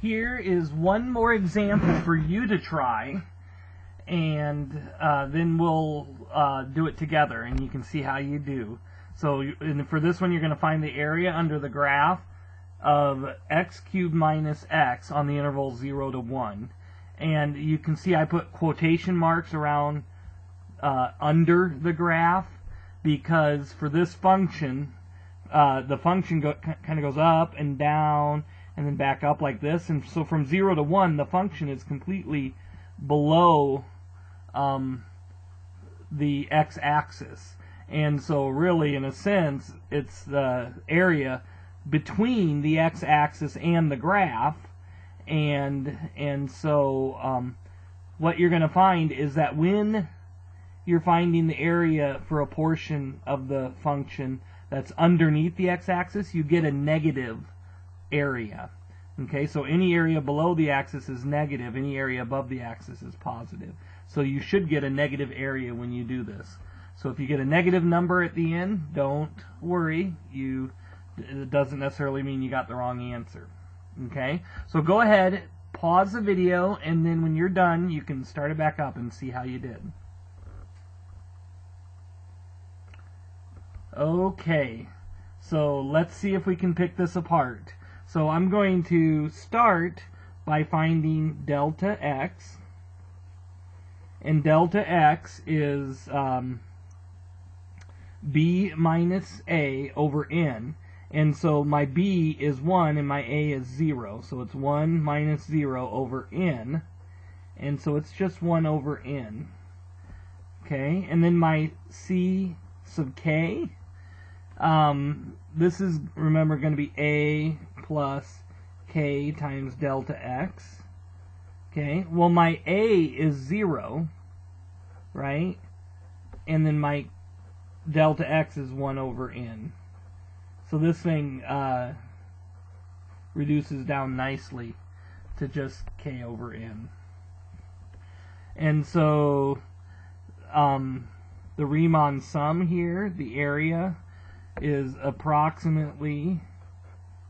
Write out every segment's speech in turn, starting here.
here is one more example for you to try, and then we'll do it together, and you can see how you do. So for this one, you're going to find the area under the graph of x cubed minus x on the interval 0 to 1. And you can see I put quotation marks around under the graph, because for this function, the function kind of goes up and down and then back up like this. And so from 0 to 1, the function is completely below the x-axis. And so really, in a sense, it's the area between the x-axis and the graph. And so what you're going to find is that when you're finding the area for a portion of the function that's underneath the x-axis, you get a negative area. Okay, so any area below the axis is negative, any area above the axis is positive. So you should get a negative area when you do this. So if you get a negative number at the end, don't worry. It doesn't necessarily mean you got the wrong answer. Okay, so go ahead, pause the video, and then when you're done, you can start it back up and see how you did. Okay, so let's see if we can pick this apart. So I'm going to start by finding delta x, and delta x is b minus a over n. And so my b is 1 and my a is 0. So it's 1 minus 0 over n. And so it's just 1 over n. Okay, and then my c sub k, this is, remember, going to be a plus k times delta x. Okay, well my a is 0, right? And then my delta x is 1 over n. So this thing reduces down nicely to just k over n. And so the Riemann sum here, the area, is approximately,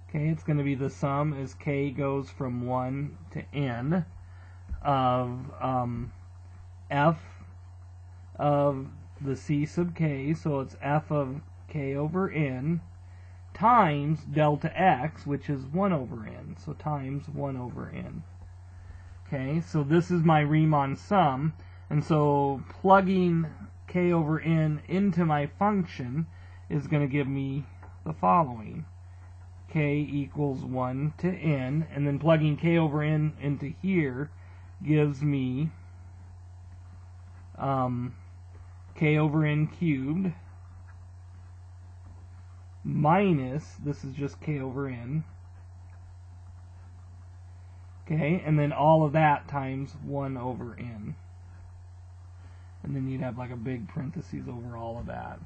okay, it's going to be the sum as k goes from 1 to n of f of the c sub k, so it's f of k over n, times delta x, which is 1 over n, so times 1 over n. Okay, so this is my Riemann sum, and so plugging k over n into my function is going to give me the following. K equals 1 to n, and then plugging k over n into here gives me k over n cubed minus, this is just k over n, okay, and then all of that times 1 over n. And then you'd have like a big parentheses over all of that.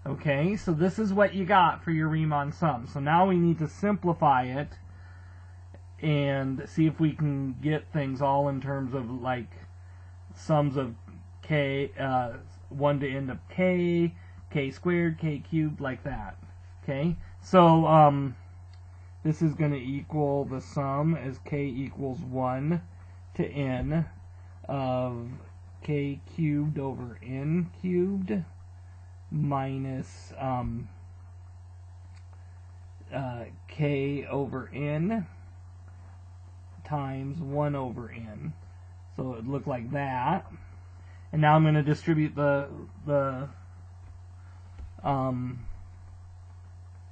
Okay, so this is what you got for your Riemann sum. So now we need to simplify it and see if we can get things all in terms of like sums of k, 1 to n of k, k squared, k cubed, like that. Okay, so this is going to equal the sum as k equals 1 to n of k cubed over n cubed minus k over n times 1 over n. So it would look like that. And now I'm going to distribute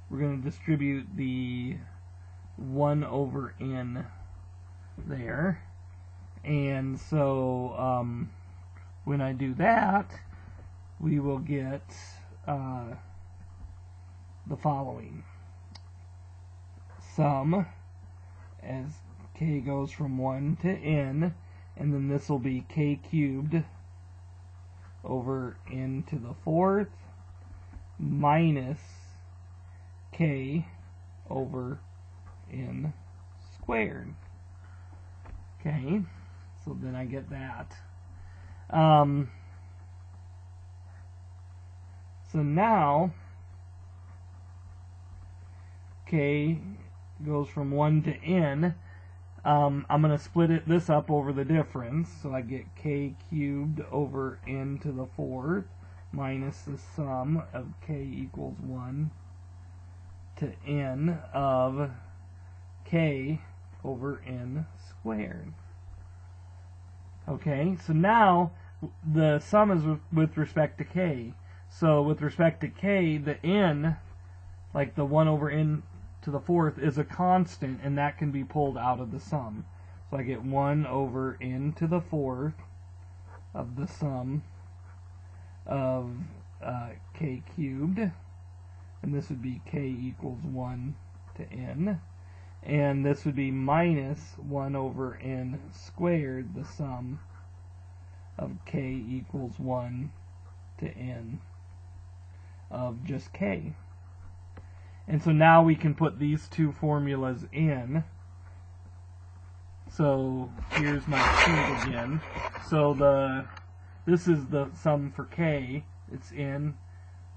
we're going to distribute the 1 over n there. And so when I do that, we will get the following. Sum as k goes from 1 to n, and then this will be k cubed over n to the 4th minus k over n squared. Okay, so then I get that. So now k goes from 1 to n. I'm going to split this up over the difference. So I get k cubed over n to the fourth minus the sum of k equals 1 to n of k over n squared. Okay, so now the sum is with respect to k. So with respect to k, the n, like the 1 over n to the fourth, is a constant, and that can be pulled out of the sum. So I get 1 over n to the fourth of the sum of k cubed, and this would be k equals 1 to n, and this would be minus 1 over n squared, the sum of k equals 1 to n of just k. And so now we can put these two formulas in. So here's my cube again. So this is the sum for k. It's n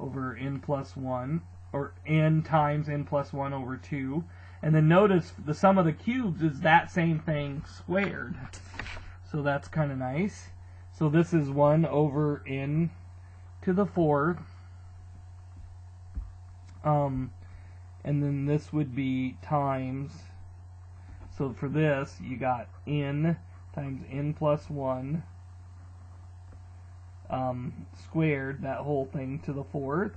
over n plus 1, or n times n plus 1 over 2. And then notice the sum of the cubes is that same thing squared. So that's kind of nice. So this is 1 over n to the fourth. And then this would be times, so for this you got n times n plus 1 squared, that whole thing to the fourth,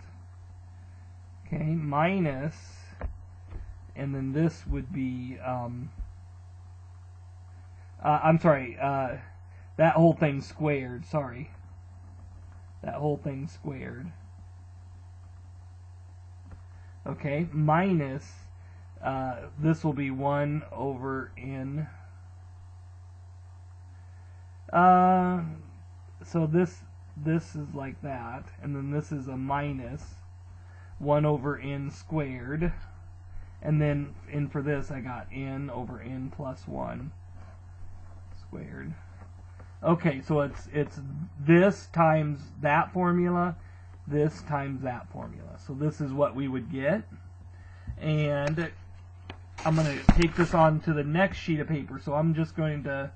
okay, minus, and then this would be that whole thing squared, sorry, that whole thing squared, okay, minus this will be 1 over n, so this is like that, and then this is a minus 1 over n squared, and then for this I got n over n plus 1 squared. Okay, so it's this times that formula, this times that formula. So this is what we would get. And I'm going to take this on to the next sheet of paper. So I'm just going to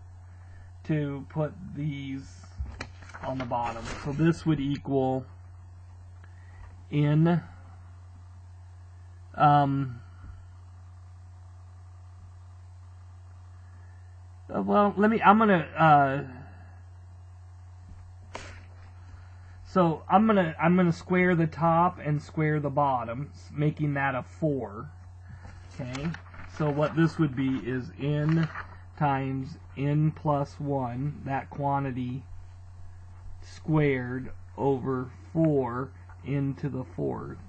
put these on the bottom. So this would equal n well, I'm gonna square the top and square the bottom, making that a 4. Okay, so what this would be is n times n plus 1, that quantity, squared over 4 n to the fourth.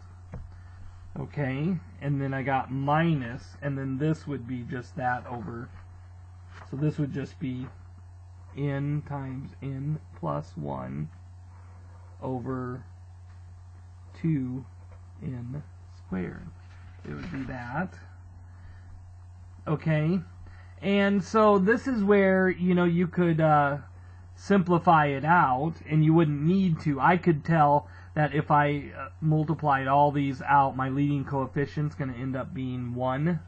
Okay, and then I got minus, and then this would be just that over, so this would just be n times n plus 1 over 2n squared. It would be that. Okay, and so this is where, you know, you could simplify it out, and you wouldn't need to. I could tell that if I multiplied all these out, my leading coefficient's going to end up being 1.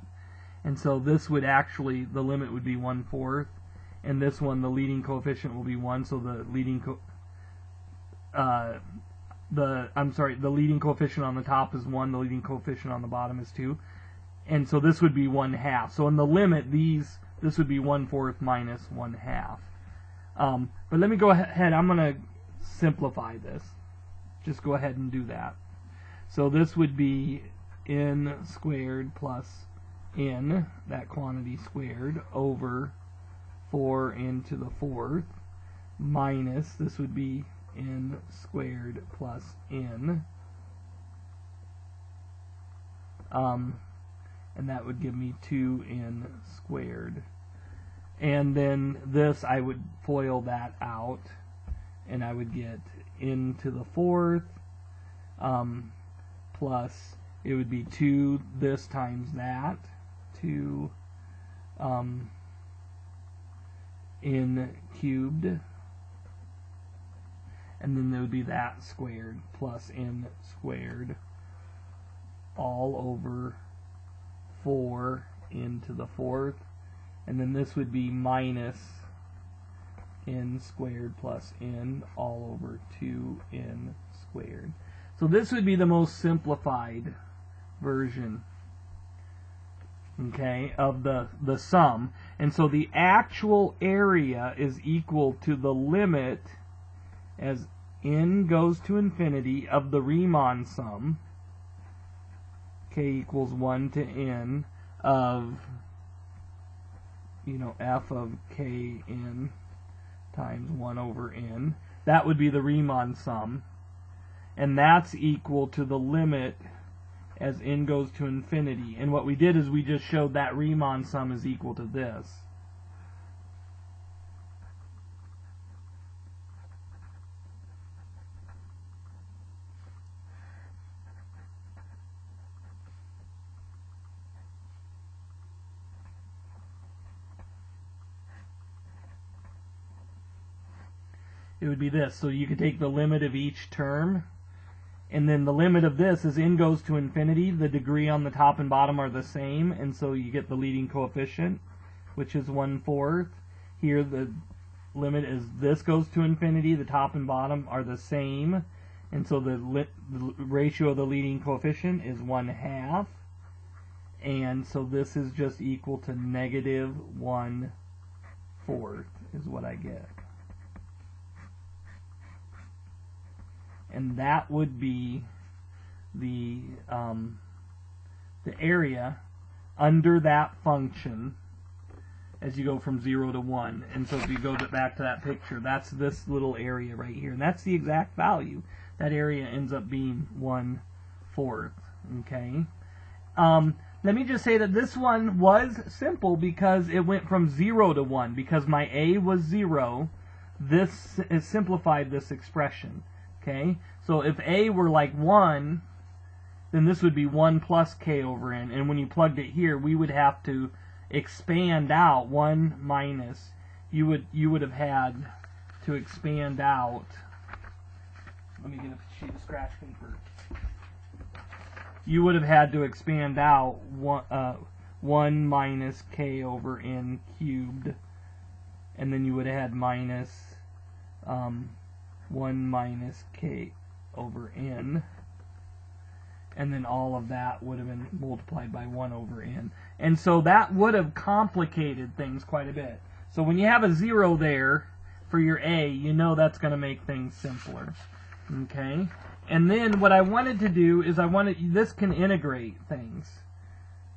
And so this would actually, the limit would be 1/4. And this one, the leading coefficient will be 1. So the leading the leading coefficient on the top is 1. The leading coefficient on the bottom is 2. And so this would be 1/2. So in the limit, this would be 1/4 minus 1/2. But let me go ahead. I'm going to simplify this. Just go ahead and do that. So this would be n squared plus n, that quantity squared, over 4n to the fourth, minus, this would be n squared plus n, and that would give me 2n squared. And then this, I would FOIL that out, and I would get n to the fourth, plus, it would be 2 this times that, 2 n cubed, and then there would be that squared plus n squared, all over 4 n to the fourth and then this would be minus n squared plus n all over 2n squared. So this would be the most simplified version, okay, of the sum. And so the actual area is equal to the limit as n goes to infinity of the Riemann sum, k equals 1 to n of, f of kn times 1 over n. That would be the Riemann sum. And that's equal to the limit as n goes to infinity. And what we did is we just showed that Riemann sum is equal to this. It would be this. So you could take the limit of each term, and then the limit of this is n goes to infinity. The degree on the top and bottom are the same, and so you get the leading coefficient, which is 1/4. Here the limit is this goes to infinity. The top and bottom are the same, and so the ratio of the leading coefficient is 1/2. And so this is just equal to negative 1/4 is what I get. And that would be the area under that function as you go from 0 to 1. And so if you go back to that picture, that's this little area right here. And that's the exact value. That area ends up being 1/4. Okay? Let me just say that this one was simple because it went from 0 to 1. Because my a was 0, this is simplified this expression. Okay, so if a were like 1, then this would be 1 plus k over n. And when you plugged it here, we would have to expand out 1 minus. You would have had to expand out. Let me get a sheet of scratch paper. You would have had to expand out 1 minus k over n cubed, and then you would have had minus 1 minus k over n, and then all of that would have been multiplied by 1 over n. And so that would have complicated things quite a bit. So when you have a 0 there for your a, you know that's going to make things simpler. Okay? And then what I wanted to do is this can integrate things.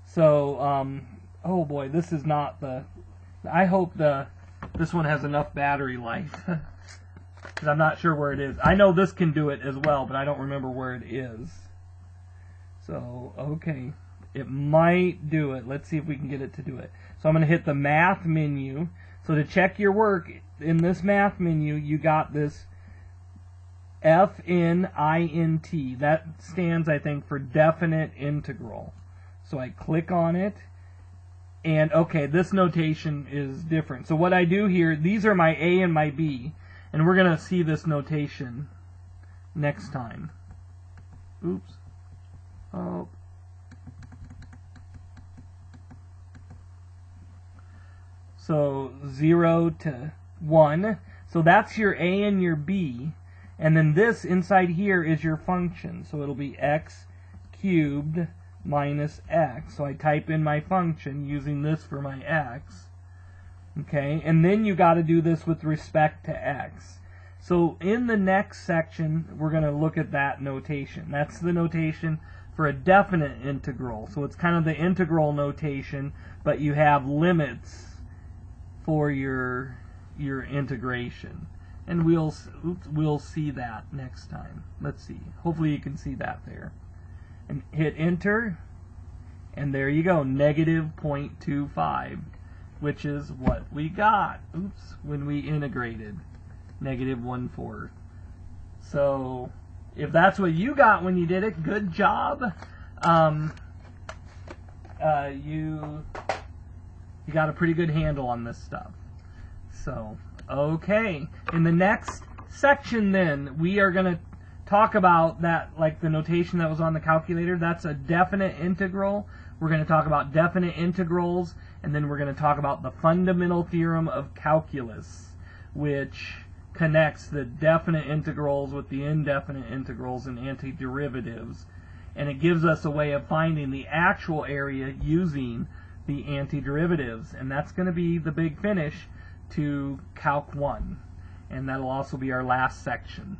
So, oh boy, this is not I hope this one has enough battery life. Because I'm not sure where it is. I know this can do it as well, but I don't remember where it is. So, okay. It might do it. Let's see if we can get it to do it. So I'm going to hit the math menu. So to check your work, in this math menu, you got this FNINT. That stands, I think, for definite integral. So I click on it. And, okay, this notation is different. So what I do here, these are my A and my B. And we're going to see this notation next time. Oops. Oh. So 0 to 1. So that's your A and your B. And then this inside here is your function. So it'll be x cubed minus x. So I type in my function using this for my x. Okay, and then you got to do this with respect to x. So in the next section, we're going to look at that notation. That's the notation for a definite integral. So it's kind of the integral notation, but you have limits for your integration. And we'll see that next time. Let's see. Hopefully you can see that there. And hit enter, and there you go, negative 0.25. Which is what we got, when we integrated, negative 1/4. So, if that's what you got when you did it, good job. You got a pretty good handle on this stuff. So, okay. In the next section then, we are going to talk about that, like the notation that was on the calculator. That's a definite integral. We're going to talk about definite integrals, and then we're going to talk about the fundamental theorem of calculus, which connects the definite integrals with the indefinite integrals and antiderivatives. And it gives us a way of finding the actual area using the antiderivatives. And that's going to be the big finish to Calc 1. And that'll also be our last section.